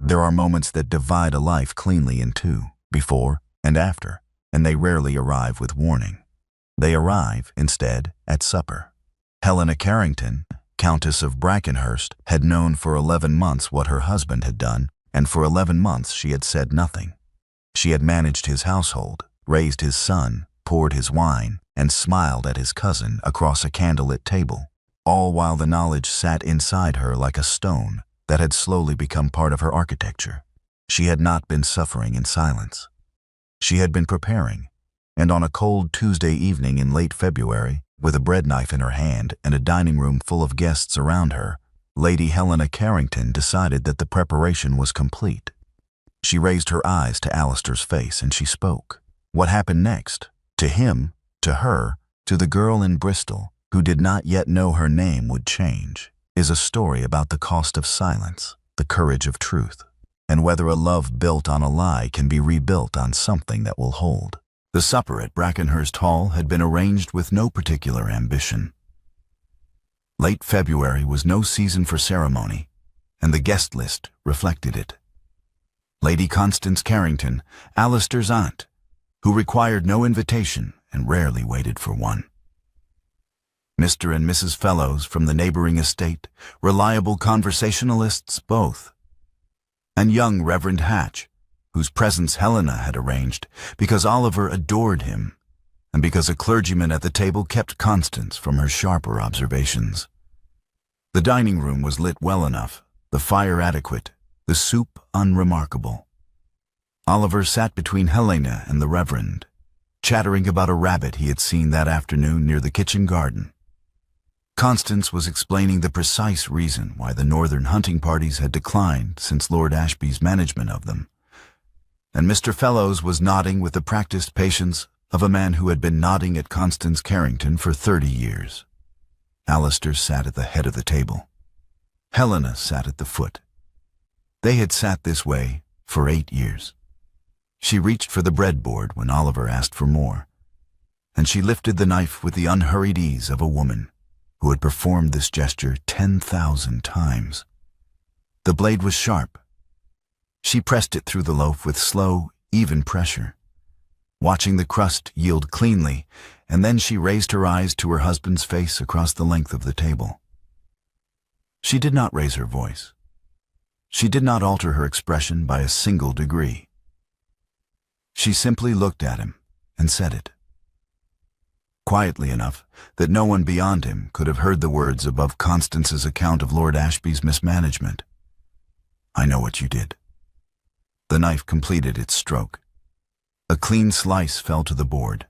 There are moments that divide a life cleanly in two, before and after, and they rarely arrive with warning. They arrive, instead, at supper. Helena Carrington, Countess of Brackenhurst, had known for 11 months what her husband had done, and for 11 months she had said nothing. She had managed his household, raised his son, poured his wine, and smiled at his cousin across a candlelit table, all while the knowledge sat inside her like a stone that had slowly become part of her architecture. She had not been suffering in silence. She had been preparing, and on a cold Tuesday evening in late February, with a bread knife in her hand and a dining room full of guests around her, Lady Helena Carrington decided that the preparation was complete. She raised her eyes to Alistair's face and she spoke. What happened next, to him, to her, to the girl in Bristol, who did not yet know her name would change, is a story about the cost of silence, the courage of truth, and whether a love built on a lie can be rebuilt on something that will hold. The supper at Brackenhurst Hall had been arranged with no particular ambition. Late February was no season for ceremony, and the guest list reflected it. Lady Constance Carrington, Alistair's aunt, who required no invitation and rarely waited for one. Mr. and Mrs. Fellows from the neighboring estate, reliable conversationalists both, and young Reverend Hatch, whose presence Helena had arranged because Oliver adored him and because a clergyman at the table kept Constance from her sharper observations. The dining room was lit well enough, the fire adequate, the soup unremarkable. Oliver sat between Helena and the Reverend, chattering about a rabbit he had seen that afternoon near the kitchen garden. Constance was explaining the precise reason why the northern hunting parties had declined since Lord Ashby's management of them, and Mr. Fellows was nodding with the practiced patience of a man who had been nodding at Constance Carrington for 30 years. Alistair sat at the head of the table. Helena sat at the foot. They had sat this way for 8 years. She reached for the breadboard when Oliver asked for more, and she lifted the knife with the unhurried ease of a woman who had performed this gesture 10,000 times. The blade was sharp. She pressed it through the loaf with slow, even pressure, watching the crust yield cleanly, and then she raised her eyes to her husband's face across the length of the table. She did not raise her voice. She did not alter her expression by a single degree. She simply looked at him and said it, quietly enough that no one beyond him could have heard the words above Constance's account of Lord Ashby's mismanagement. "I know what you did." The knife completed its stroke. A clean slice fell to the board.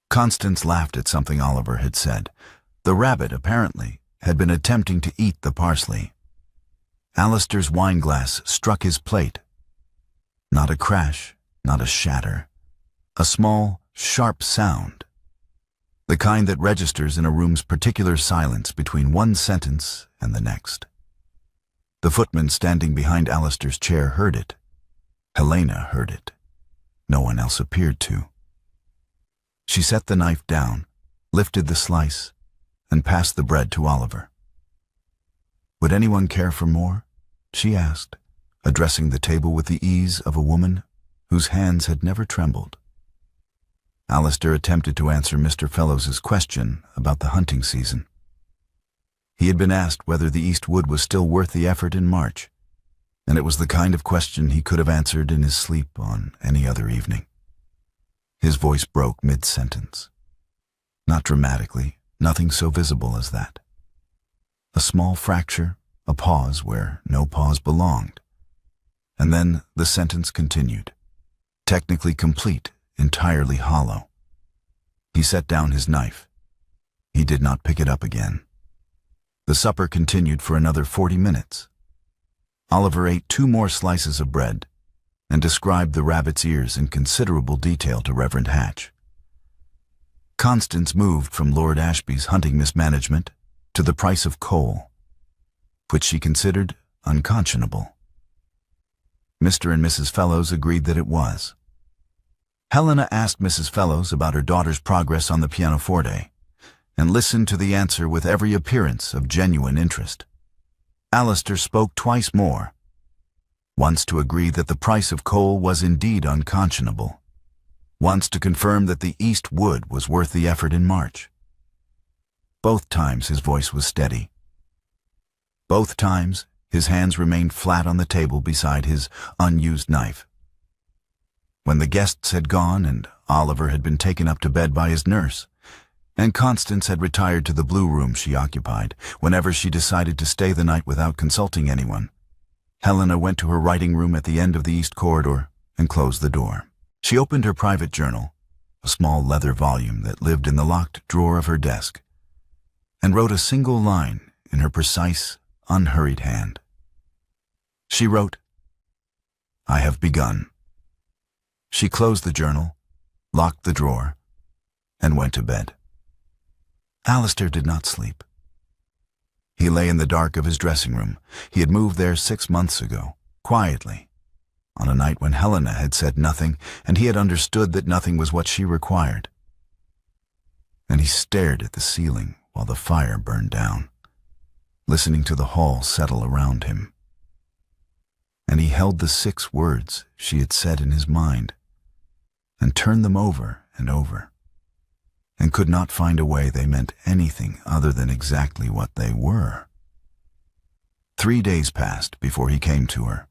Constance laughed at something Oliver had said. The rabbit, apparently, had been attempting to eat the parsley. Alistair's wineglass struck his plate. Not a crash, not a shatter. A small, sharp sound. The kind that registers in a room's particular silence between one sentence and the next. The footman standing behind Alistair's chair heard it. Helena heard it. No one else appeared to. She set the knife down, lifted the slice, and passed the bread to Oliver. "Would anyone care for more?" she asked, addressing the table with the ease of a woman whose hands had never trembled. Alistair attempted to answer Mr. Fellows's question about the hunting season. He had been asked whether the East Wood was still worth the effort in March, and it was the kind of question he could have answered in his sleep on any other evening. His voice broke mid-sentence. Not dramatically, nothing so visible as that. A small fracture, a pause where no pause belonged. And then the sentence continued, technically complete, entirely hollow. He set down his knife. He did not pick it up again. The supper continued for another 40 minutes. Oliver ate 2 more slices of bread and described the rabbit's ears in considerable detail to Reverend Hatch. Constance moved from Lord Ashby's hunting mismanagement to the price of coal, which she considered unconscionable. Mr. and Mrs. Fellows agreed that it was. Helena asked Mrs. Fellows about her daughter's progress on the pianoforte, and listened to the answer with every appearance of genuine interest. Alistair spoke twice more, once to agree that the price of coal was indeed unconscionable, once to confirm that the East wood was worth the effort in March. Both times his voice was steady. Both times his hands remained flat on the table beside his unused knife. When the guests had gone and Oliver had been taken up to bed by his nurse, and Constance had retired to the blue room she occupied, whenever she decided to stay the night without consulting anyone, Helena went to her writing room at the end of the east corridor and closed the door. She opened her private journal, a small leather volume that lived in the locked drawer of her desk, and wrote a single line in her precise, unhurried hand. She wrote, "I have begun." She closed the journal, locked the drawer, and went to bed. Alistair did not sleep. He lay in the dark of his dressing room. He had moved there 6 months ago, quietly, on a night when Helena had said nothing, and he had understood that nothing was what she required. And he stared at the ceiling while the fire burned down, listening to the hall settle around him. And he held the 6 words she had said in his mind, and turned them over and over, and could not find a way they meant anything other than exactly what they were. 3 days passed before he came to her.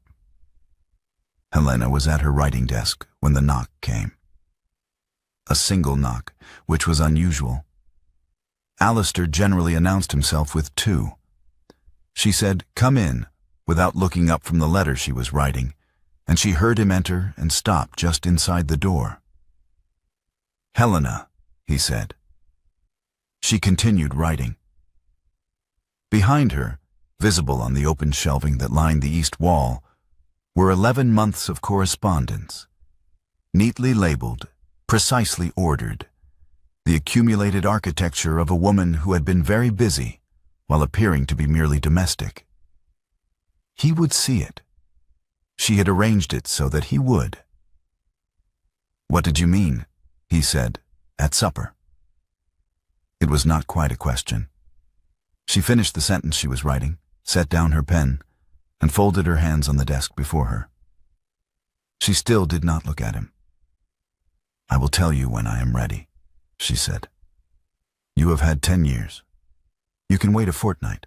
Helena was at her writing desk when the knock came. A single knock, which was unusual. Alistair generally announced himself with 2. She said, "Come in," without looking up from the letter she was writing, and she heard him enter and stop just inside the door. "Helena," he said. She continued writing. Behind her, visible on the open shelving that lined the east wall, were 11 months of correspondence, neatly labeled, precisely ordered, the accumulated architecture of a woman who had been very busy while appearing to be merely domestic. He would see it. She had arranged it so that he would. "What did you mean?" he said, "at supper?" It was not quite a question. She finished the sentence she was writing, set down her pen, and folded her hands on the desk before her. She still did not look at him. "I will tell you when I am ready," she said. "You have had 10 years. You can wait a fortnight."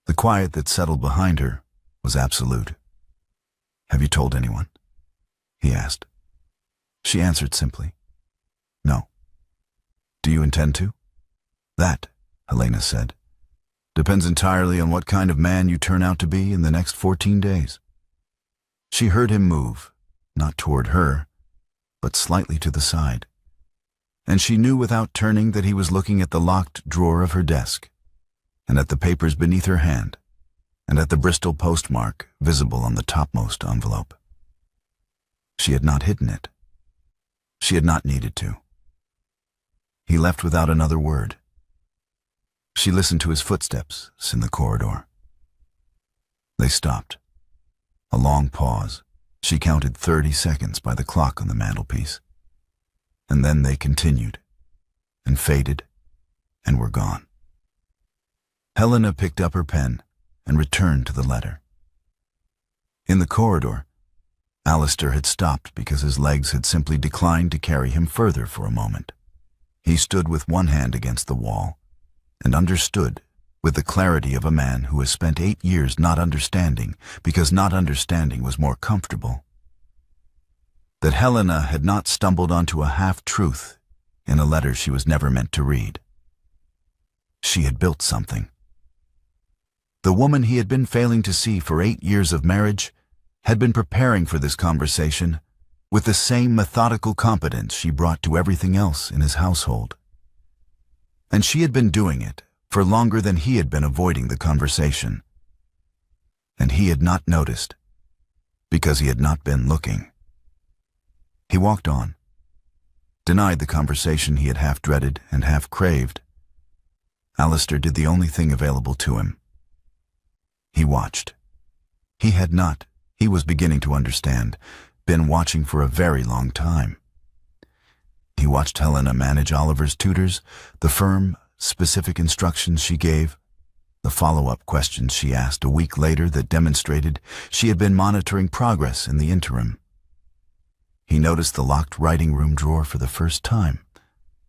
The quiet that settled behind her was absolute. "Have you told anyone?" he asked. She answered simply, "No." "Do you intend to?" "That," Helena said, "depends entirely on what kind of man you turn out to be in the next 14 days. She heard him move, not toward her, but slightly to the side, and she knew without turning that he was looking at the locked drawer of her desk, and at the papers beneath her hand, and at the Bristol postmark visible on the topmost envelope. She had not hidden it. She had not needed to. He left without another word. She listened to his footsteps in the corridor. They stopped. A long pause. She counted 30 seconds by the clock on the mantelpiece. And then they continued, and faded, and were gone. Helena picked up her pen and returned to the letter. In the corridor, Alistair had stopped because his legs had simply declined to carry him further for a moment. He stood with one hand against the wall and understood with the clarity of a man who has spent 8 years not understanding because not understanding was more comfortable. That Helena had not stumbled onto a half-truth in a letter she was never meant to read. She had built something. The woman he had been failing to see for 8 years of marriage had been preparing for this conversation with the same methodical competence she brought to everything else in his household. And she had been doing it for longer than he had been avoiding the conversation. And he had not noticed, because he had not been looking. He walked on, denied the conversation he had half dreaded and half craved. Alistair did the only thing available to him. He watched. He had not, he was beginning to understand, been watching for a very long time. He watched Helena manage Oliver's tutors, the firm, specific instructions she gave, the follow-up questions she asked a week later that demonstrated she had been monitoring progress in the interim. He noticed the locked writing room drawer for the first time,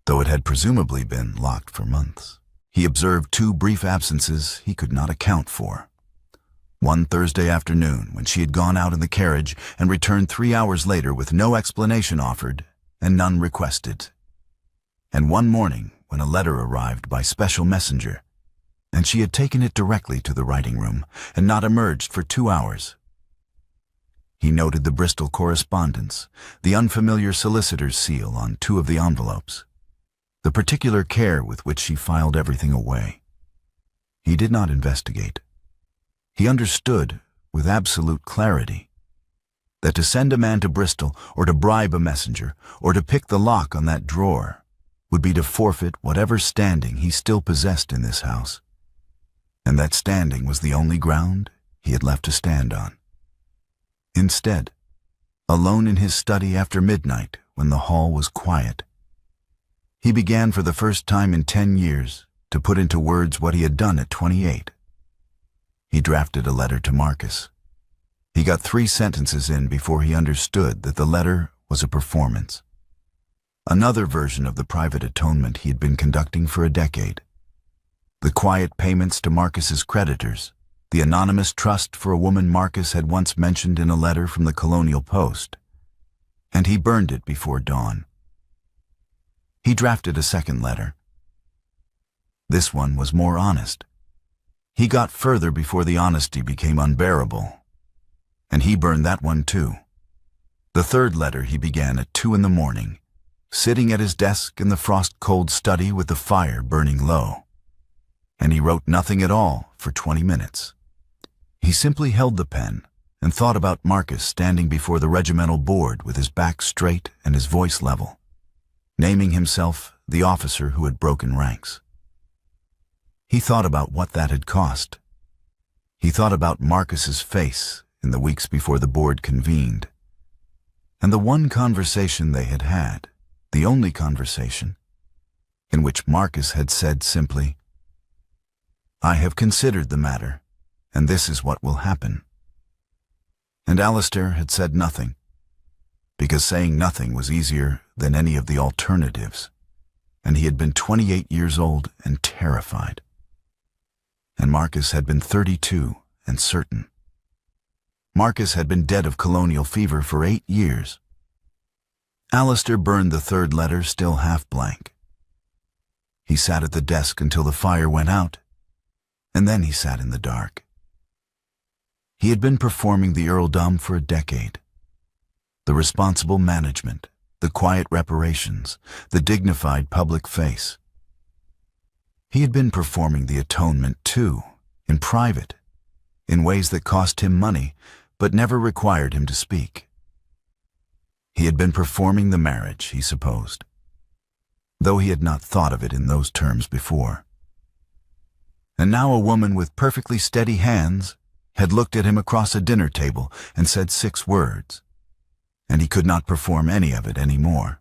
though it had presumably been locked for months. He observed 2 brief absences he could not account for. One Thursday afternoon, when she had gone out in the carriage and returned 3 hours later with no explanation offered and none requested. And one morning, when a letter arrived by special messenger, and she had taken it directly to the writing room and not emerged for 2 hours. He noted the Bristol correspondence, the unfamiliar solicitor's seal on 2 of the envelopes, the particular care with which she filed everything away. He did not investigate. He understood, with absolute clarity, that to send a man to Bristol or to bribe a messenger or to pick the lock on that drawer would be to forfeit whatever standing he still possessed in this house. And that standing was the only ground he had left to stand on. Instead, alone in his study after midnight when the hall was quiet, he began for the first time in 10 years to put into words what he had done at 28. He drafted a letter to Marcus. He got 3 sentences in before he understood that the letter was a performance. Another version of the private atonement he had been conducting for a decade. The quiet payments to Marcus's creditors, the anonymous trust for a woman Marcus had once mentioned in a letter from the Colonial Post. And he burned it before dawn. He drafted a second letter. This one was more honest. He got further before the honesty became unbearable. And he burned that one too. The third letter he began at 2 in the morning, sitting at his desk in the frost-cold study with the fire burning low. And he wrote nothing at all for 20 minutes. He simply held the pen and thought about Marcus standing before the regimental board with his back straight and his voice level, naming himself the officer who had broken ranks. He thought about what that had cost. He thought about Marcus's face in the weeks before the board convened, and the one conversation they had had, the only conversation, in which Marcus had said simply, "I have considered the matter, and this is what will happen." And Alistair had said nothing, because saying nothing was easier than any of the alternatives, and he had been 28 years old and terrified. And Marcus had been 32 and certain. Marcus had been dead of colonial fever for 8 years. Alistair burned the third letter still half blank. He sat at the desk until the fire went out, and then he sat in the dark. He had been performing the earldom for a decade. The responsible management, the quiet reparations, the dignified public face. He had been performing the atonement too, in private, in ways that cost him money, but never required him to speak. He had been performing the marriage, he supposed, though he had not thought of it in those terms before. And now a woman with perfectly steady hands had looked at him across a dinner table and said 6 words, and he could not perform any of it any more,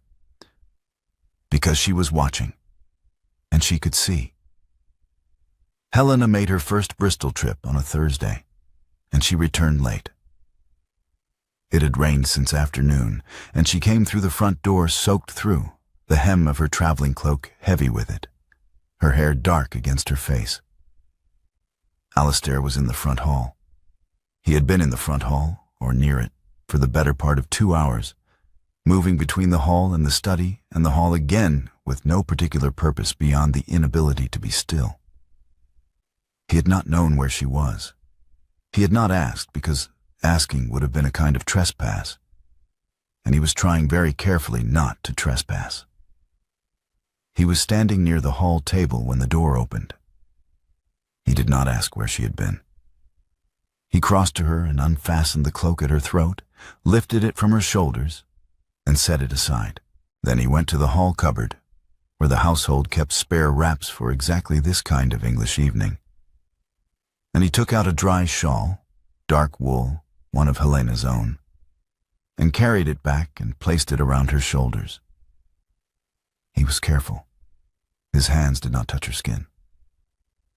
because she was watching, and she could see. Helena made her first Bristol trip on a Thursday, and she returned late. It had rained since afternoon, and she came through the front door soaked through, the hem of her traveling cloak heavy with it, her hair dark against her face. Alistair was in the front hall. He had been in the front hall, or near it, for the better part of 2 hours, moving between the hall and the study and the hall again with no particular purpose beyond the inability to be still. He had not known where she was. He had not asked, because asking would have been a kind of trespass, and he was trying very carefully not to trespass. He was standing near the hall table when the door opened. He did not ask where she had been. He crossed to her and unfastened the cloak at her throat, lifted it from her shoulders, and set it aside. Then he went to the hall cupboard, where the household kept spare wraps for exactly this kind of English evening. And he took out a dry shawl, dark wool, one of Helena's own, and carried it back and placed it around her shoulders. He was careful. His hands did not touch her skin.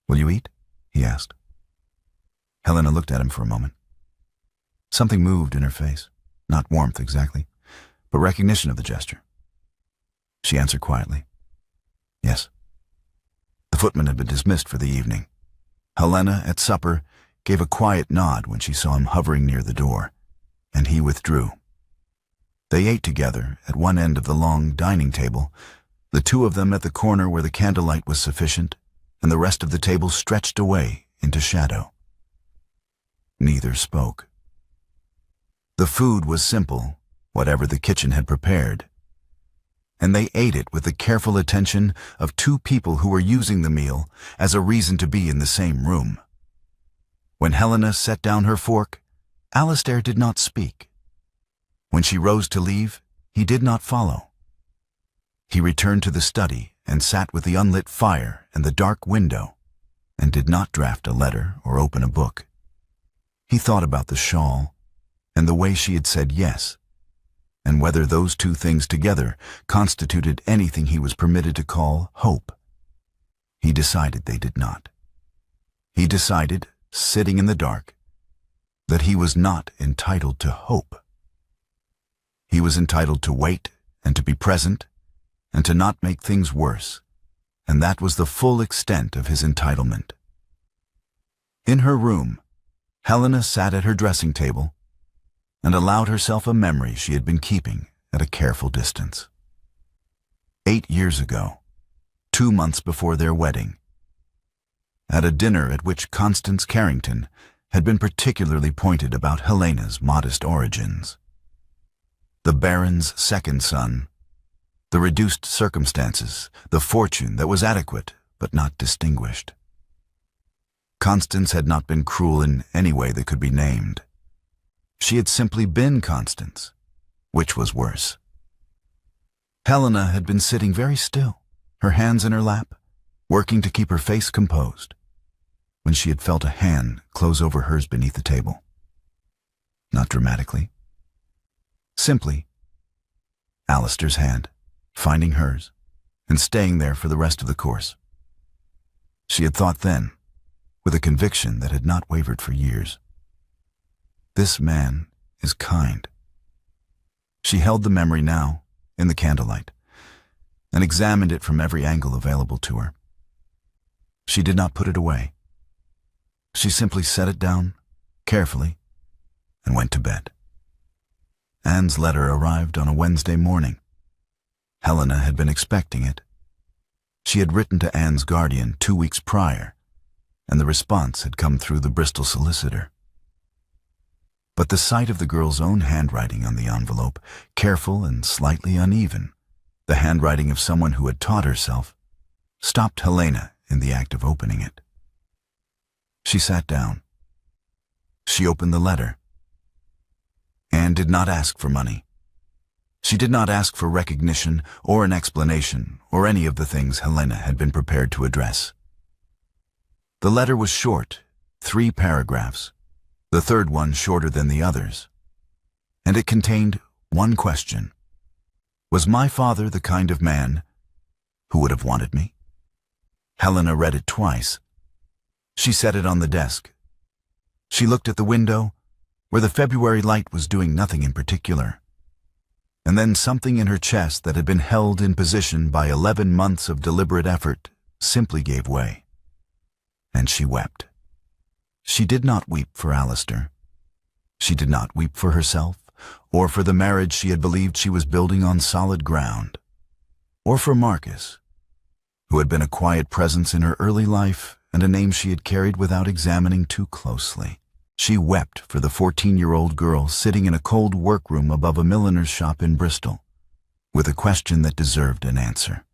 "Will you eat?" he asked. Helena looked at him for a moment. Something moved in her face, not warmth exactly, but recognition of the gesture. She answered quietly, "Yes." The footman had been dismissed for the evening. Helena, at supper, gave a quiet nod when she saw him hovering near the door, and he withdrew. They ate together at one end of the long dining table, the two of them at the corner where the candlelight was sufficient, and the rest of the table stretched away into shadow. Neither spoke. The food was simple, whatever the kitchen had prepared, and they ate it with the careful attention of two people who were using the meal as a reason to be in the same room. When Helena set down her fork, Alistair did not speak. When she rose to leave, he did not follow. He returned to the study and sat with the unlit fire and the dark window, and did not draft a letter or open a book. He thought about the shawl, and the way she had said yes, and whether those two things together constituted anything he was permitted to call hope. He decided they did not. He decided, sitting in the dark, that he was not entitled to hope. He was entitled to wait and to be present and to not make things worse, and that was the full extent of his entitlement. In her room, Helena sat at her dressing table and allowed herself a memory she had been keeping at a careful distance. 8 years ago, 2 months before their wedding, at a dinner at which Constance Carrington had been particularly pointed about Helena's modest origins. The Baron's second son, the reduced circumstances, the fortune that was adequate but not distinguished. Constance had not been cruel in any way that could be named. She had simply been Constance, which was worse. Helena had been sitting very still, her hands in her lap, working to keep her face composed, when she had felt a hand close over hers beneath the table. Not dramatically. Simply, Alistair's hand, finding hers, and staying there for the rest of the course. She had thought then, with a conviction that had not wavered for years, "This man is kind." She held the memory now, in the candlelight, and examined it from every angle available to her. She did not put it away. She simply set it down, carefully, and went to bed. Anne's letter arrived on a Wednesday morning. Helena had been expecting it. She had written to Anne's guardian 2 weeks prior, and the response had come through the Bristol solicitor. But the sight of the girl's own handwriting on the envelope, careful and slightly uneven, the handwriting of someone who had taught herself, stopped Helena in the act of opening it. She sat down. She opened the letter. Anne did not ask for money. She did not ask for recognition or an explanation or any of the things Helena had been prepared to address. The letter was short, 3 paragraphs, the third one shorter than the others, and it contained one question. Was my father the kind of man who would have wanted me? Helena read it twice. She set it on the desk. She looked at the window, where the February light was doing nothing in particular, and then something in her chest that had been held in position by 11 months of deliberate effort simply gave way, and she wept. She did not weep for Alistair. She did not weep for herself, or for the marriage she had believed she was building on solid ground, or for Marcus, who had been a quiet presence in her early life and a name she had carried without examining too closely. She wept for the 14-year-old girl sitting in a cold workroom above a milliner's shop in Bristol, with a question that deserved an answer,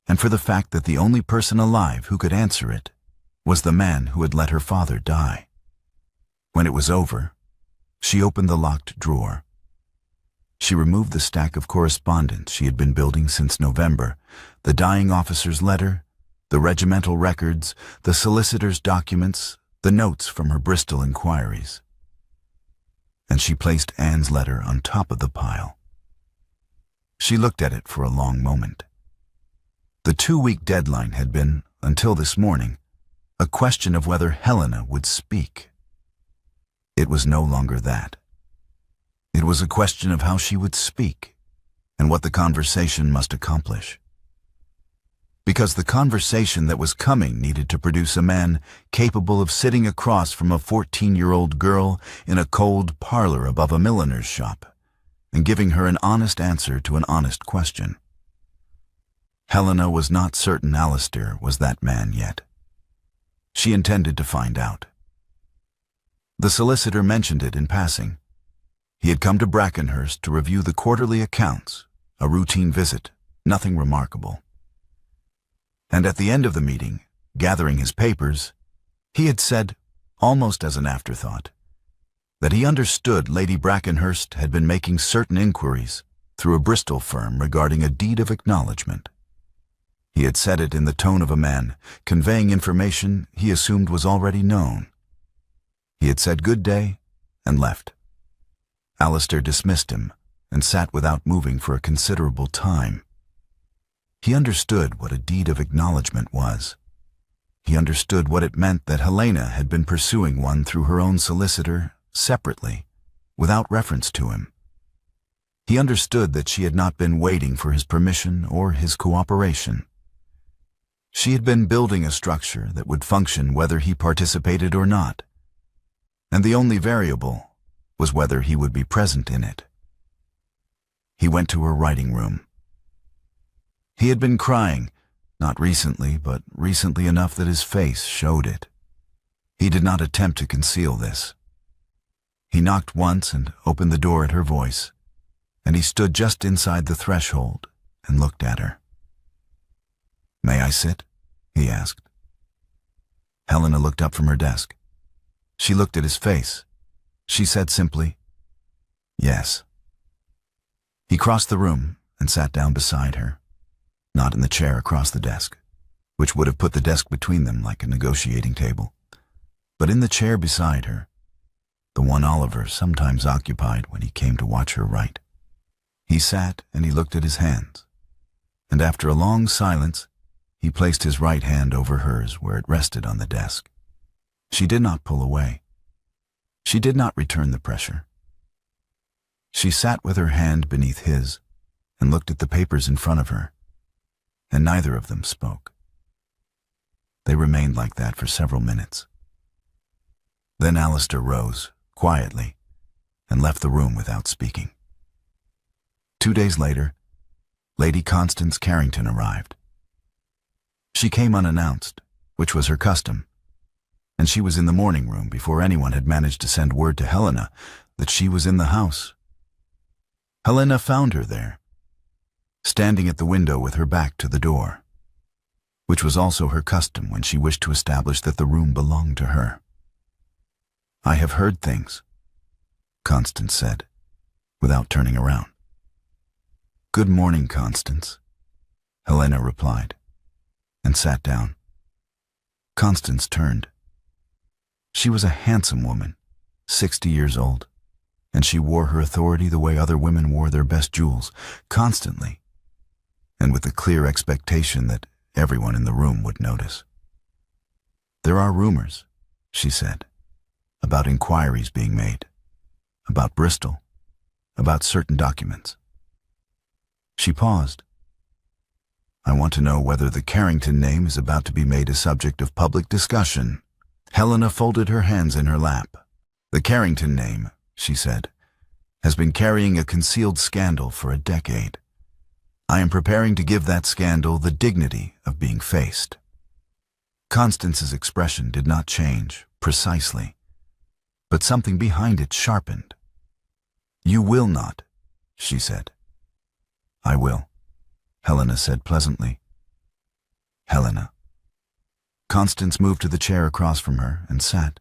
and for the fact that the only person alive who could answer it was the man who had let her father die. When it was over, she opened the locked drawer. She removed the stack of correspondence she had been building since November, the dying officer's letter, the regimental records, the solicitor's documents, the notes from her Bristol inquiries. And she placed Anne's letter on top of the pile. She looked at it for a long moment. The 2-week deadline had been, until this morning, a question of whether Helena would speak. It was no longer that. It was a question of how she would speak and what the conversation must accomplish. Because the conversation that was coming needed to produce a man capable of sitting across from a 14-year-old girl in a cold parlor above a milliner's shop and giving her an honest answer to an honest question. Helena was not certain Alistair was that man yet. She intended to find out. The solicitor mentioned it in passing. He had come to Brackenhurst to review the quarterly accounts, a routine visit, nothing remarkable. And at the end of the meeting, gathering his papers, he had said, almost as an afterthought, that he understood Lady Brackenhurst had been making certain inquiries through a Bristol firm regarding a deed of acknowledgement. He had said it in the tone of a man conveying information he assumed was already known. He had said good day and left. Alistair dismissed him and sat without moving for a considerable time. He understood what a deed of acknowledgement was. He understood what it meant that Helena had been pursuing one through her own solicitor, separately, without reference to him. He understood that she had not been waiting for his permission or his cooperation. She had been building a structure that would function whether he participated or not, and the only variable was whether he would be present in it. He went to her writing room. He had been crying, not recently, but recently enough that his face showed it. He did not attempt to conceal this. He knocked once and opened the door at her voice, and he stood just inside the threshold and looked at her. "May I sit?" he asked. Helena looked up from her desk. She looked at his face. She said simply, "Yes." He crossed the room and sat down beside her, not in the chair across the desk, which would have put the desk between them like a negotiating table, but in the chair beside her, the one Oliver sometimes occupied when he came to watch her write. He sat and he looked at his hands, and after a long silence, he placed his right hand over hers where it rested on the desk. She did not pull away. She did not return the pressure. She sat with her hand beneath his and looked at the papers in front of her, and neither of them spoke. They remained like that for several minutes. Then Alistair rose, quietly, and left the room without speaking. 2 days later, Lady Constance Carrington arrived. She came unannounced, which was her custom, and she was in the morning room before anyone had managed to send word to Helena that she was in the house. Helena found her there, standing at the window with her back to the door, which was also her custom when she wished to establish that the room belonged to her. "I have heard things," Constance said, without turning around. "Good morning, Constance," Helena replied, and sat down. Constance turned. She was a handsome woman, 60 years old, and she wore her authority the way other women wore their best jewels, constantly, and with the clear expectation that everyone in the room would notice. "There are rumors," she said, "about inquiries being made, about Bristol, about certain documents." She paused. "I want to know whether the Carrington name is about to be made a subject of public discussion." Helena folded her hands in her lap. "The Carrington name," she said, "has been carrying a concealed scandal for a decade. I am preparing to give that scandal the dignity of being faced." Constance's expression did not change, precisely, but something behind it sharpened. "You will not," she said. "I will," Helena said pleasantly. "Helena." Constance moved to the chair across from her and sat,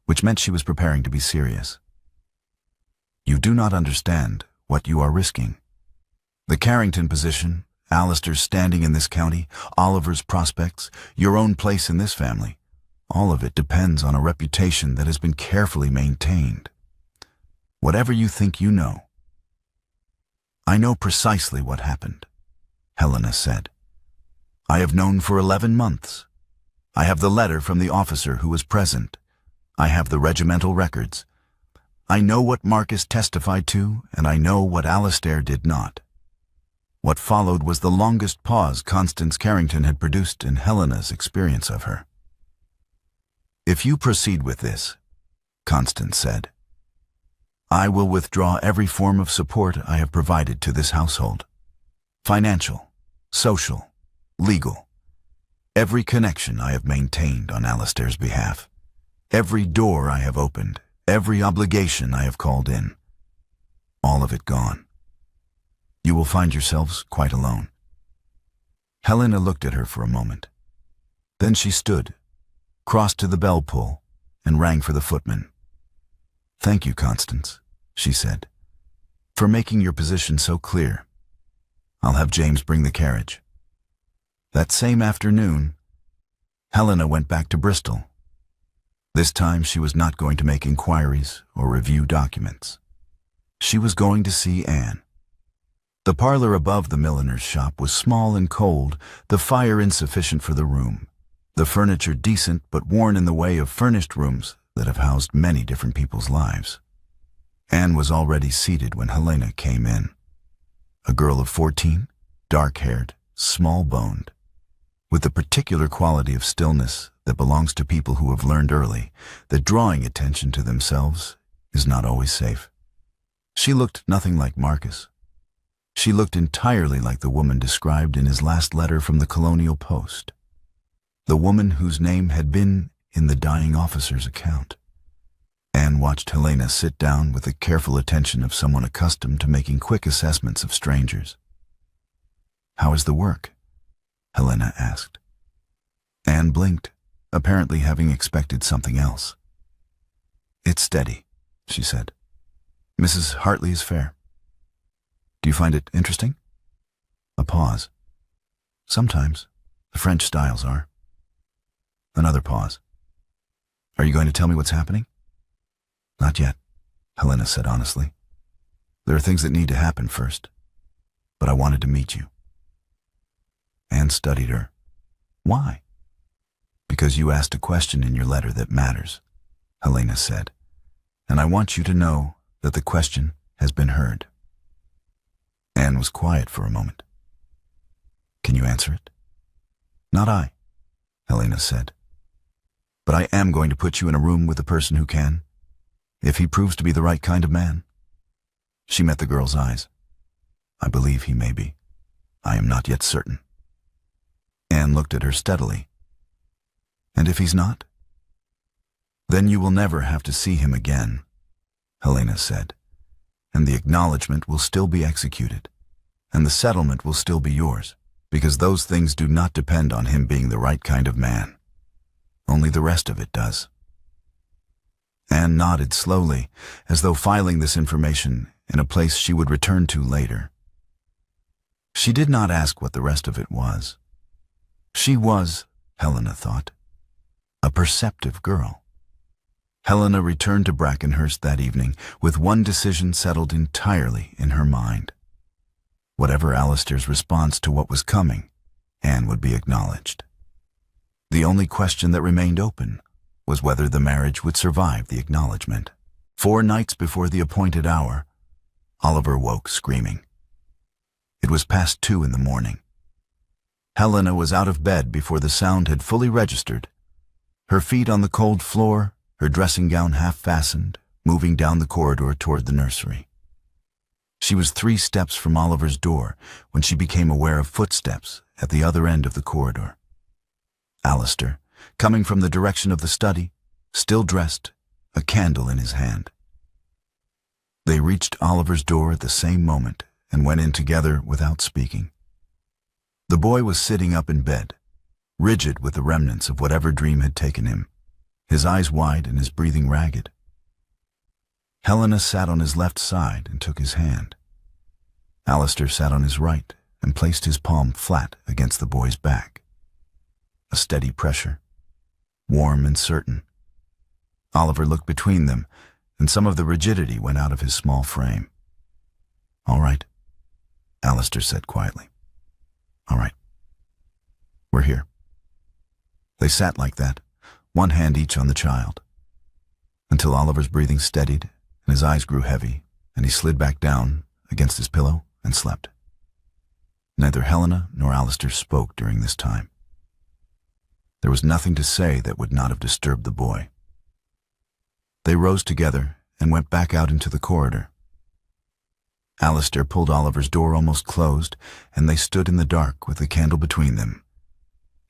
which meant she was preparing to be serious. "You do not understand what you are risking. The Carrington position, Alistair's standing in this county, Oliver's prospects, your own place in this family, all of it depends on a reputation that has been carefully maintained. Whatever you think you know." "I know precisely what happened," Helena said. "I have known for 11 months. I have the letter from the officer who was present. I have the regimental records. I know what Marcus testified to, and I know what Alistair did not. What followed was the longest pause Constance Carrington had produced in Helena's experience of her. "If you proceed with this," Constance said, "I will withdraw every form of support I have provided to this household. Financial, social, legal. Every connection I have maintained on Alistair's behalf. Every door I have opened, every obligation I have called in. All of it gone. You will find yourselves quite alone." Helena looked at her for a moment. Then she stood, crossed to the bell pull, and rang for the footman. "Thank you, Constance," she said, "for making your position so clear. I'll have James bring the carriage." That same afternoon, Helena went back to Bristol. This time she was not going to make inquiries or review documents. She was going to see Anne. The parlor above the milliner's shop was small and cold, the fire insufficient for the room, the furniture decent but worn in the way of furnished rooms that have housed many different people's lives. Anne was already seated when Helena came in. A girl of 14, dark-haired, small-boned, with the particular quality of stillness that belongs to people who have learned early that drawing attention to themselves is not always safe. She looked nothing like Marcus. She looked entirely like the woman described in his last letter from the Colonial Post, the woman whose name had been in the dying officer's account. Anne watched Helena sit down with the careful attention of someone accustomed to making quick assessments of strangers. "How is the work?" Helena asked. Anne blinked, apparently having expected something else. "It's steady," she said. "Mrs. Hartley is fair." "Do you find it interesting?" A pause. "Sometimes. The French styles are." Another pause. "Are you going to tell me what's happening?" "Not yet," Helena said honestly. "There are things that need to happen first. But I wanted to meet you." Anne studied her. "Why?" "Because you asked a question in your letter that matters," Helena said. "And I want you to know that the question has been heard." Anne was quiet for a moment. "Can you answer it?" "Not I," Helena said. "But I am going to put you in a room with the person who can, if he proves to be the right kind of man." She met the girl's eyes. "I believe he may be. I am not yet certain." Anne looked at her steadily. "And if he's not?" "Then you will never have to see him again," Helena said. "And the acknowledgement will still be executed, and the settlement will still be yours, because those things do not depend on him being the right kind of man. Only the rest of it does." Anne nodded slowly, as though filing this information in a place she would return to later. She did not ask what the rest of it was. She was, Helena thought, a perceptive girl. Helena returned to Brackenhurst that evening with one decision settled entirely in her mind. Whatever Alistair's response to what was coming, Anne would be acknowledged. The only question that remained open was whether the marriage would survive the acknowledgement. 4 nights before the appointed hour, Oliver woke screaming. It was past 2 in the morning. Helena was out of bed before the sound had fully registered. Her feet on the cold floor, her dressing gown half fastened, moving down the corridor toward the nursery. She was 3 steps from Oliver's door when she became aware of footsteps at the other end of the corridor. Alistair, coming from the direction of the study, still dressed, a candle in his hand. They reached Oliver's door at the same moment and went in together without speaking. The boy was sitting up in bed, rigid with the remnants of whatever dream had taken him, his eyes wide and his breathing ragged. Helena sat on his left side and took his hand. Alistair sat on his right and placed his palm flat against the boy's back. A steady pressure, warm and certain. Oliver looked between them, and some of the rigidity went out of his small frame. "All right," Alistair said quietly. "All right. We're here." They sat like that, one hand each on the child, until Oliver's breathing steadied and his eyes grew heavy, and he slid back down against his pillow and slept. Neither Helena nor Alistair spoke during this time. There was nothing to say that would not have disturbed the boy. They rose together and went back out into the corridor. Alistair pulled Oliver's door almost closed, and they stood in the dark with the candle between them,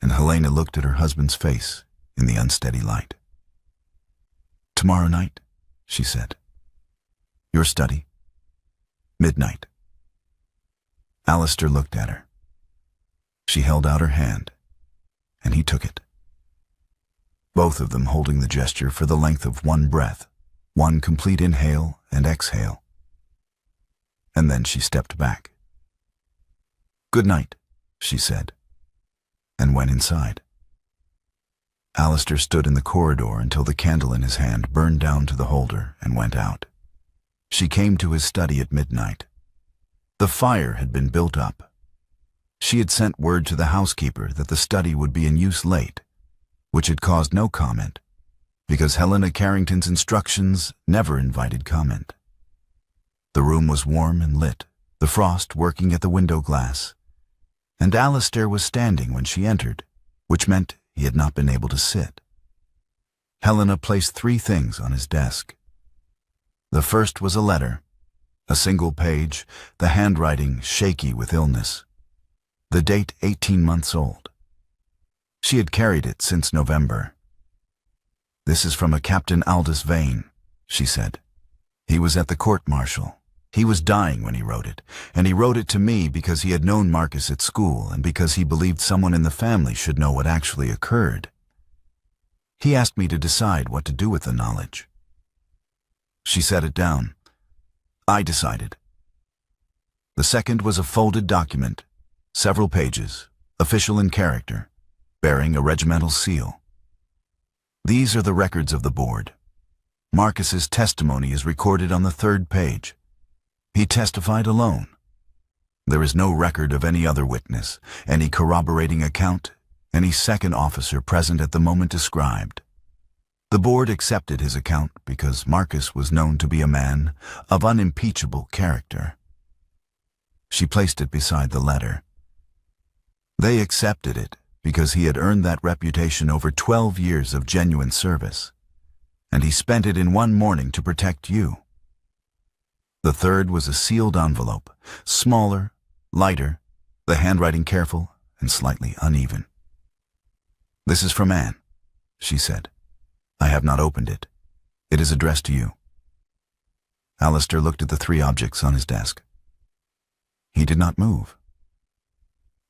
and Helena looked at her husband's face in the unsteady light. "Tomorrow night," she said. "Your study. Midnight." Alistair looked at her. She held out her hand, and he took it. Both of them holding the gesture for the length of one breath, one complete inhale and exhale. And then she stepped back. "Good night," she said, and went inside. Alistair stood in the corridor until the candle in his hand burned down to the holder and went out. She came to his study at midnight. The fire had been built up. She had sent word to the housekeeper that the study would be in use late, which had caused no comment, because Helena Carrington's instructions never invited comment. The room was warm and lit, the frost working at the window glass, and Alistair was standing when she entered, which meant he had not been able to sit. Helena placed 3 things on his desk. The first was a letter, a single page, the handwriting shaky with illness, the date 18 months old. She had carried it since November. "This is from a Captain Aldous Vane," she said. "He was at the court-martial. He was dying when he wrote it, and he wrote it to me because he had known Marcus at school and because he believed someone in the family should know what actually occurred. He asked me to decide what to do with the knowledge." She set it down. "I decided." The second was a folded document, several pages, official in character, bearing a regimental seal. "These are the records of the board. Marcus's testimony is recorded on the 3rd page. He testified alone. There is no record of any other witness, any corroborating account, any second officer present at the moment described. The board accepted his account because Marcus was known to be a man of unimpeachable character." She placed it beside the letter. "They accepted it because he had earned that reputation over 12 years of genuine service, and he spent it in one morning to protect you." The third was a sealed envelope, smaller, lighter, the handwriting careful and slightly uneven. "This is from Anne," she said. "I have not opened it. It is addressed to you." Alistair looked at the 3 objects on his desk. He did not move.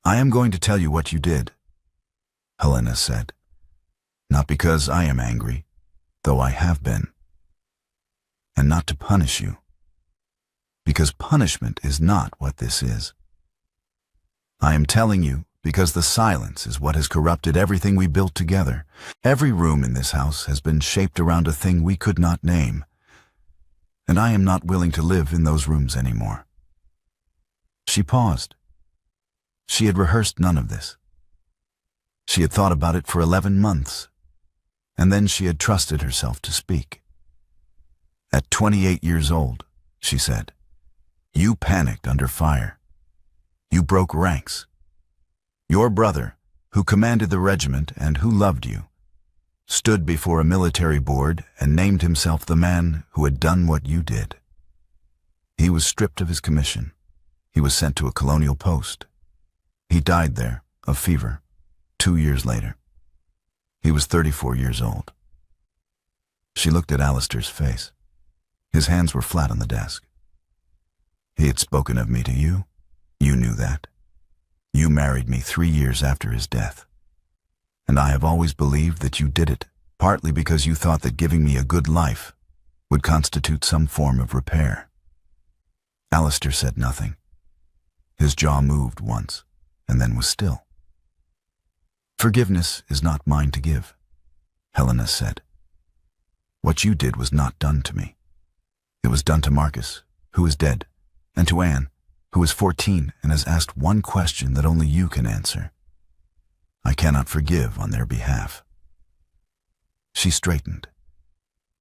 "I am going to tell you what you did," Helena said. "Not because I am angry, though I have been, and not to punish you, because punishment is not what this is. I am telling you because the silence is what has corrupted everything we built together. Every room in this house has been shaped around a thing we could not name, and I am not willing to live in those rooms anymore." She paused. She had rehearsed none of this. She had thought about it for 11 months, and then she had trusted herself to speak. "At 28 years old," she said, "you panicked under fire. You broke ranks. Your brother, who commanded the regiment and who loved you, stood before a military board and named himself the man who had done what you did. He was stripped of his commission. He was sent to a colonial post. He died there of fever 2 years later. He was 34 years old." She looked at Alistair's face. His hands were flat on the desk. "He had spoken of me to you. You knew that. You married me 3 years after his death. And I have always believed that you did it, partly because you thought that giving me a good life would constitute some form of repair." Alistair said nothing. His jaw moved once, and then was still. "Forgiveness is not mine to give," Helena said. "What you did was not done to me. It was done to Marcus, who is dead, and to Anne, who is 14 and has asked one question that only you can answer. I cannot forgive on their behalf." She straightened.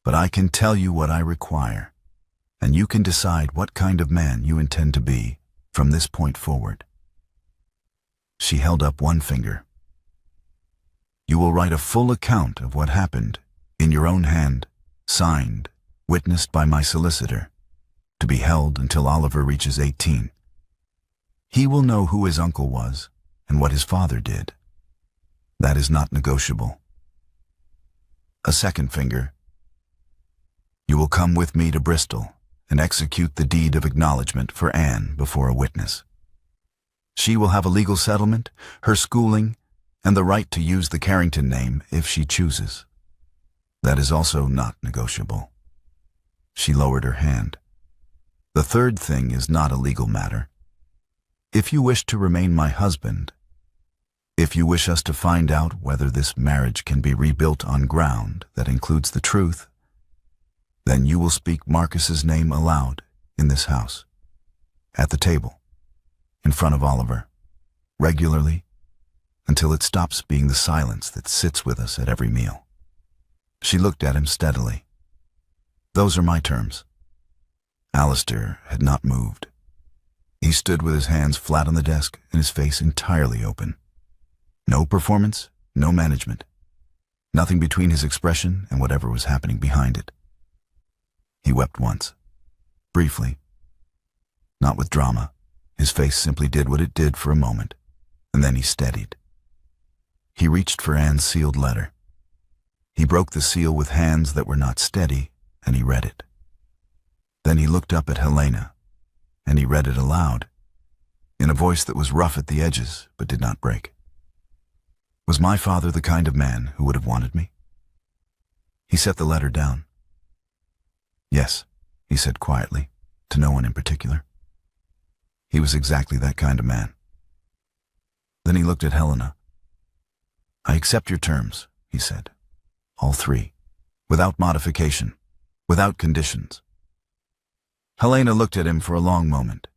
But I can tell you what I require, and you can decide what kind of man you intend to be from this point forward. She held up one finger. You will write a full account of what happened, in your own hand, signed, witnessed by my solicitor, to be held until Oliver reaches 18. He will know who his uncle was and what his father did. That is not negotiable. A second finger. You will come with me to Bristol and execute the deed of acknowledgement for Anne before a witness. She will have a legal settlement, her schooling, and the right to use the Carrington name if she chooses. That is also not negotiable. She lowered her hand. The third thing is not a legal matter. If you wish to remain my husband, if you wish us to find out whether this marriage can be rebuilt on ground that includes the truth, then you will speak Marcus's name aloud in this house, at the table, in front of Oliver, regularly, until it stops being the silence that sits with us at every meal. She looked at him steadily. Those are my terms. Alistair had not moved. He stood with his hands flat on the desk and his face entirely open. No performance, no management. Nothing between his expression and whatever was happening behind it. He wept once, briefly. Not with drama. His face simply did what it did for a moment, and then he steadied. He reached for Anne's sealed letter. He broke the seal with hands that were not steady, and he read it. Then he looked up at Helena, and he read it aloud, in a voice that was rough at the edges but did not break. Was my father the kind of man who would have wanted me? He set the letter down. Yes, he said quietly, to no one in particular. He was exactly that kind of man. Then he looked at Helena. I accept your terms, he said. All three, without modification, without conditions. Helena looked at him for a long moment.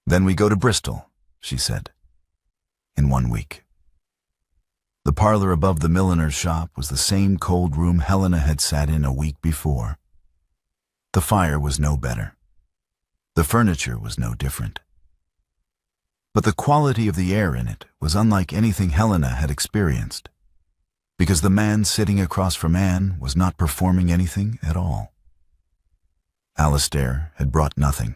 Then we go to Bristol, she said. In 1 week. The parlor above the milliner's shop was the same cold room Helena had sat in a week before. The fire was no better. The furniture was no different. But the quality of the air in it was unlike anything Helena had experienced, because the man sitting across from Anne was not performing anything at all. Alistair had brought nothing.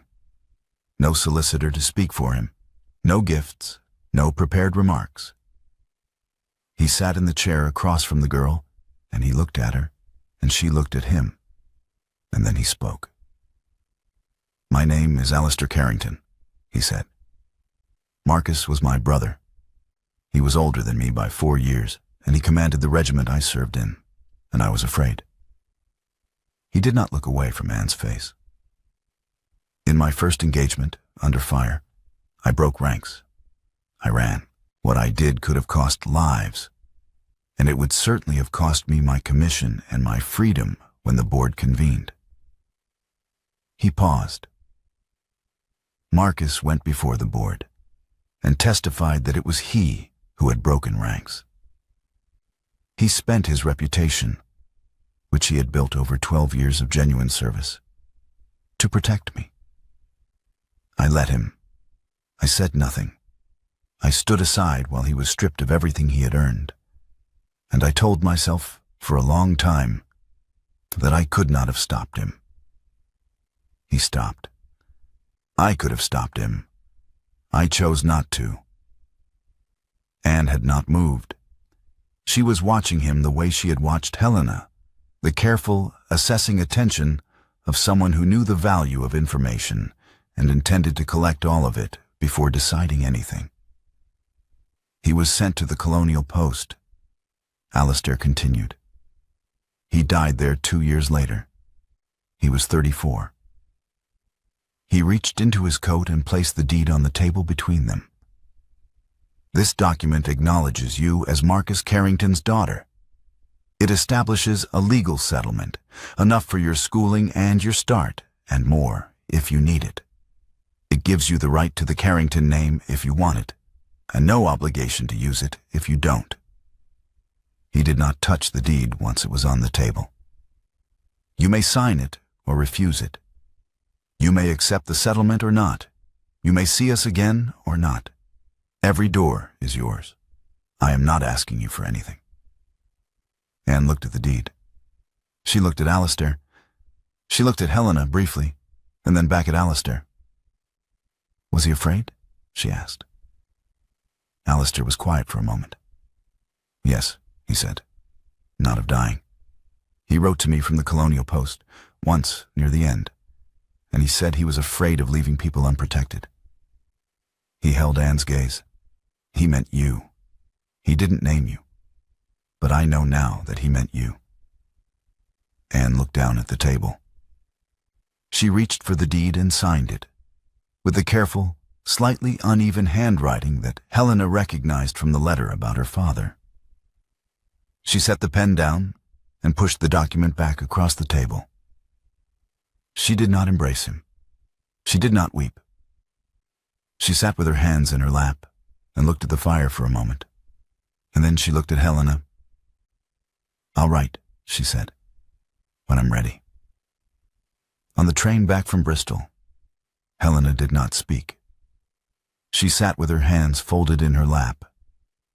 No solicitor to speak for him, no gifts, no prepared remarks. He sat in the chair across from the girl, and he looked at her, and she looked at him. And then he spoke. My name is Alistair Carrington, he said. Marcus was my brother. He was older than me by 4 years, and he commanded the regiment I served in, and I was afraid. He did not look away from Anne's face. In my first engagement, under fire, I broke ranks. I ran. What I did could have cost lives, and it would certainly have cost me my commission and my freedom when the board convened. He paused. Marcus went before the board and testified that it was he who had broken ranks. He spent his reputation, which he had built over 12 years of genuine service, to protect me. I let him. I said nothing. I stood aside while he was stripped of everything he had earned, and I told myself for a long time that I could not have stopped him. He stopped. I could have stopped him. I chose not to. Anne had not moved. She was watching him the way she had watched Helena, the careful, assessing attention of someone who knew the value of information and intended to collect all of it before deciding anything. He was sent to the Colonial Post. Alistair continued. He died there 2 years later. He was 34. He reached into his coat and placed the deed on the table between them. This document acknowledges you as Marcus Carrington's daughter. It establishes a legal settlement, enough for your schooling and your start, and more if you need it. It gives you the right to the Carrington name if you want it, and no obligation to use it if you don't. He did not touch the deed once it was on the table. You may sign it or refuse it. You may accept the settlement or not. You may see us again or not. Every door is yours. I am not asking you for anything. Anne looked at the deed. She looked at Alistair. She looked at Helena briefly, and then back at Alistair. Was he afraid? She asked. Alistair was quiet for a moment. Yes, he said. Not of dying. He wrote to me from the Colonial Post, once near the end, and he said he was afraid of leaving people unprotected. He held Anne's gaze. He meant you. He didn't name you. But I know now that he meant you. Anne looked down at the table. She reached for the deed and signed it, with the careful, slightly uneven handwriting that Helena recognized from the letter about her father. She set the pen down and pushed the document back across the table. She did not embrace him. She did not weep. She sat with her hands in her lap and looked at the fire for a moment, and then she looked at Helena. "I'll write," she said, "when I'm ready." On the train back from Bristol, Helena did not speak. She sat with her hands folded in her lap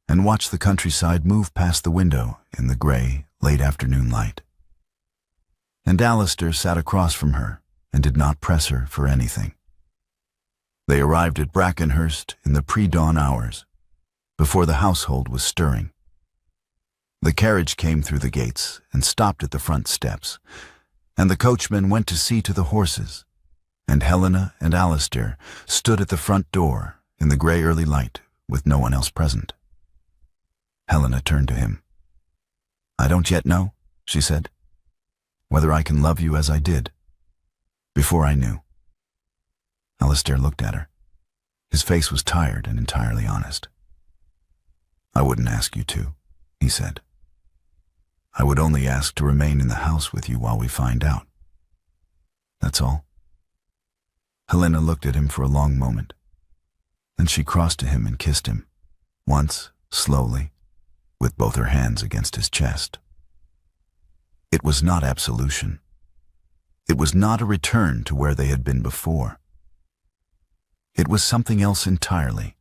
and watched the countryside move past the window in the gray, late afternoon light. And Alistair sat across from her and did not press her for anything. They arrived at Brackenhurst in the pre-dawn hours, before the household was stirring. The carriage came through the gates and stopped at the front steps, and the coachman went to see to the horses, and Helena and Alistair stood at the front door in the gray early light with no one else present. Helena turned to him. "I don't yet know," she said, "whether I can love you as I did, before I knew." Alistair looked at her. His face was tired and entirely honest. "I wouldn't ask you to," he said. "I would only ask to remain in the house with you while we find out. That's all." Helena looked at him for a long moment. Then she crossed to him and kissed him, once, slowly, with both her hands against his chest. It was not absolution. It was not a return to where they had been before. It was something else entirely.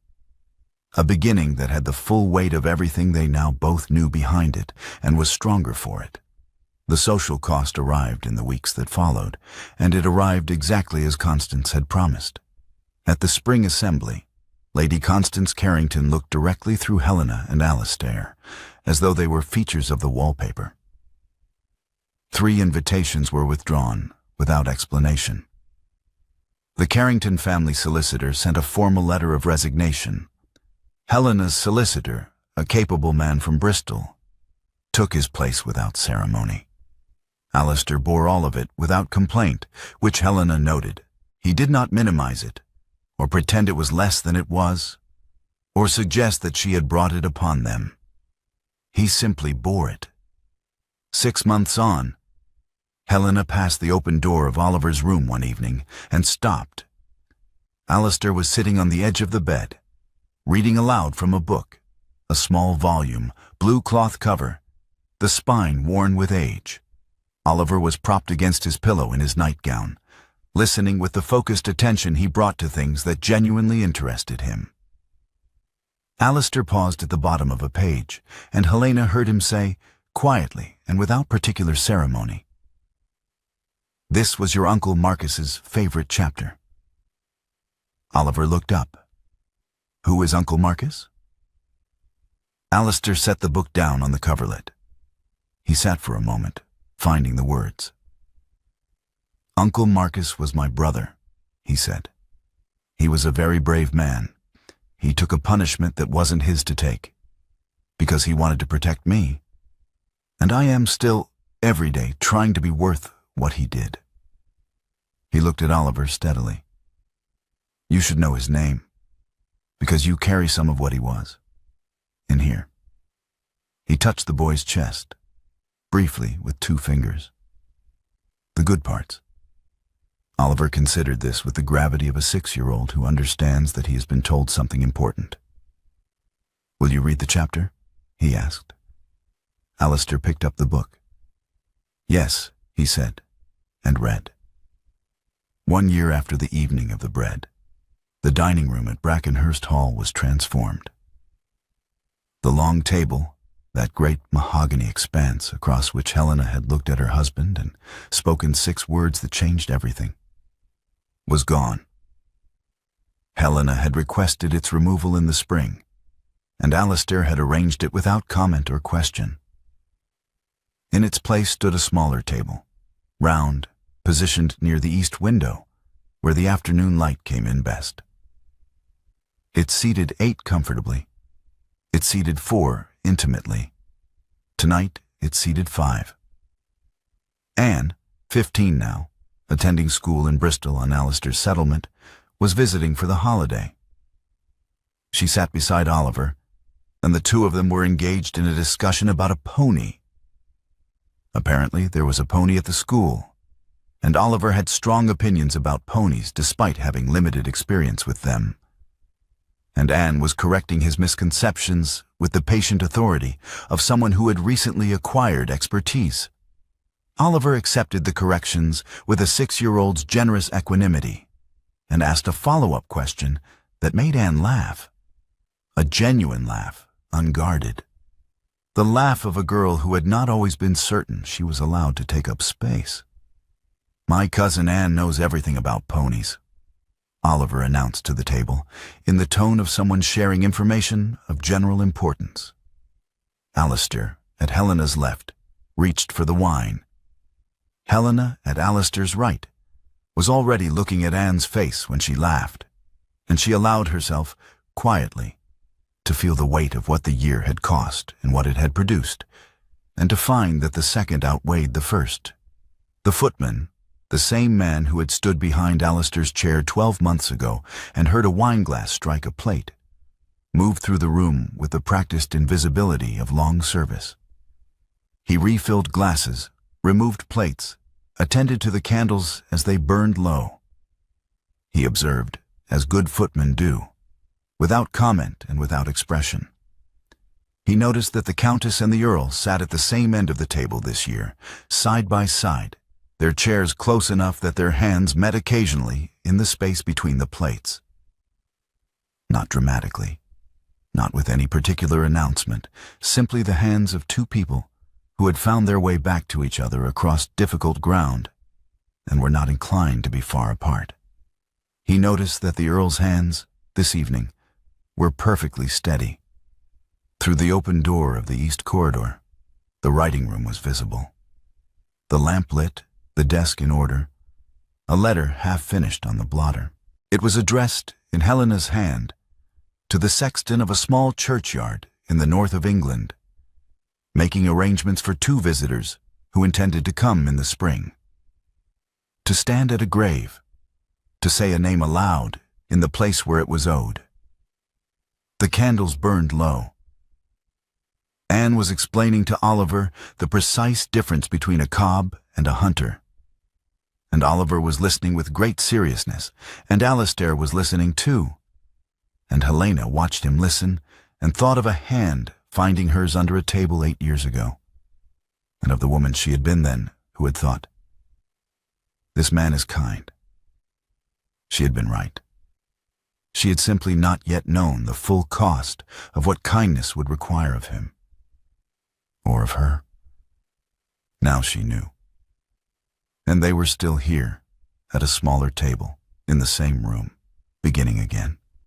A beginning that had the full weight of everything they now both knew behind it and was stronger for it. The social cost arrived in the weeks that followed, and it arrived exactly as Constance had promised. At the spring assembly, Lady Constance Carrington looked directly through Helena and Alistair, as though they were features of the wallpaper. 3 invitations were withdrawn, without explanation. The Carrington family solicitor sent a formal letter of resignation. Helena's solicitor, a capable man from Bristol, took his place without ceremony. Alistair bore all of it without complaint, which Helena noted. He did not minimize it, or pretend it was less than it was, or suggest that she had brought it upon them. He simply bore it. 6 months on, Helena passed the open door of Oliver's room one evening and stopped. Alistair was sitting on the edge of the bed, reading aloud from a book, a small volume, blue cloth cover, the spine worn with age. Oliver was propped against his pillow in his nightgown, listening with the focused attention he brought to things that genuinely interested him. Alistair paused at the bottom of a page, and Helena heard him say, quietly and without particular ceremony, "This was your Uncle Marcus's favorite chapter." Oliver looked up. "Who is Uncle Marcus?" Alistair set the book down on the coverlet. He sat for a moment, finding the words. "Uncle Marcus was my brother," he said. "He was a very brave man. He took a punishment that wasn't his to take, because he wanted to protect me. And I am still, every day, trying to be worth what he did." He looked at Oliver steadily. "You should know his name, because you carry some of what he was. In here." He touched the boy's chest, briefly with 2 fingers. "The good parts." Oliver considered this with the gravity of a 6-year-old who understands that he has been told something important. "Will you read the chapter?" he asked. Alistair picked up the book. "Yes," he said, and read. 1 year after the evening of the bread, the dining room at Brackenhurst Hall was transformed. The long table, that great mahogany expanse across which Helena had looked at her husband and spoken 6 words that changed everything, was gone. Helena had requested its removal in the spring, and Alistair had arranged it without comment or question. In its place stood a smaller table, round, positioned near the east window, where the afternoon light came in best. It seated 8 comfortably. It seated 4 intimately. Tonight, it seated 5. Anne, 15 now, attending school in Bristol on Alistair's settlement, was visiting for the holiday. She sat beside Oliver, and the two of them were engaged in a discussion about a pony. Apparently, there was a pony at the school, and Oliver had strong opinions about ponies despite having limited experience with them. And Anne was correcting his misconceptions with the patient authority of someone who had recently acquired expertise. Oliver accepted the corrections with a 6-year-old's generous equanimity and asked a follow-up question that made Anne laugh. A genuine laugh, unguarded. The laugh of a girl who had not always been certain she was allowed to take up space. "My cousin Anne knows everything about ponies," Oliver announced to the table, in the tone of someone sharing information of general importance. Alistair, at Helena's left, reached for the wine. Helena, at Alistair's right, was already looking at Anne's face when she laughed, and she allowed herself, quietly, to feel the weight of what the year had cost and what it had produced, and to find that the second outweighed the first. The footman, the same man who had stood behind Alistair's chair 12 months ago and heard a wineglass strike a plate, moved through the room with the practiced invisibility of long service. He refilled glasses, removed plates, attended to the candles as they burned low. He observed, as good footmen do, without comment and without expression. He noticed that the countess and the earl sat at the same end of the table this year, side by side, their chairs close enough that their hands met occasionally in the space between the plates. Not dramatically, not with any particular announcement, simply the hands of two people who had found their way back to each other across difficult ground and were not inclined to be far apart. He noticed that the earl's hands, this evening, were perfectly steady. Through the open door of the east corridor, the writing room was visible. The lamp lit, the desk in order, a letter half finished on the blotter. It was addressed, in Helena's hand, to the sexton of a small churchyard in the north of England, making arrangements for 2 visitors who intended to come in the spring. To stand at a grave, to say a name aloud in the place where it was owed. The candles burned low. Anne was explaining to Oliver the precise difference between a cob and a hunter. And Oliver was listening with great seriousness, and Alistair was listening too. And Helena watched him listen and thought of a hand finding hers under a table 8 years ago, and of the woman she had been then who had thought, "This man is kind." She had been right. She had simply not yet known the full cost of what kindness would require of him, or of her. Now she knew. And they were still here, at a smaller table, in the same room, beginning again.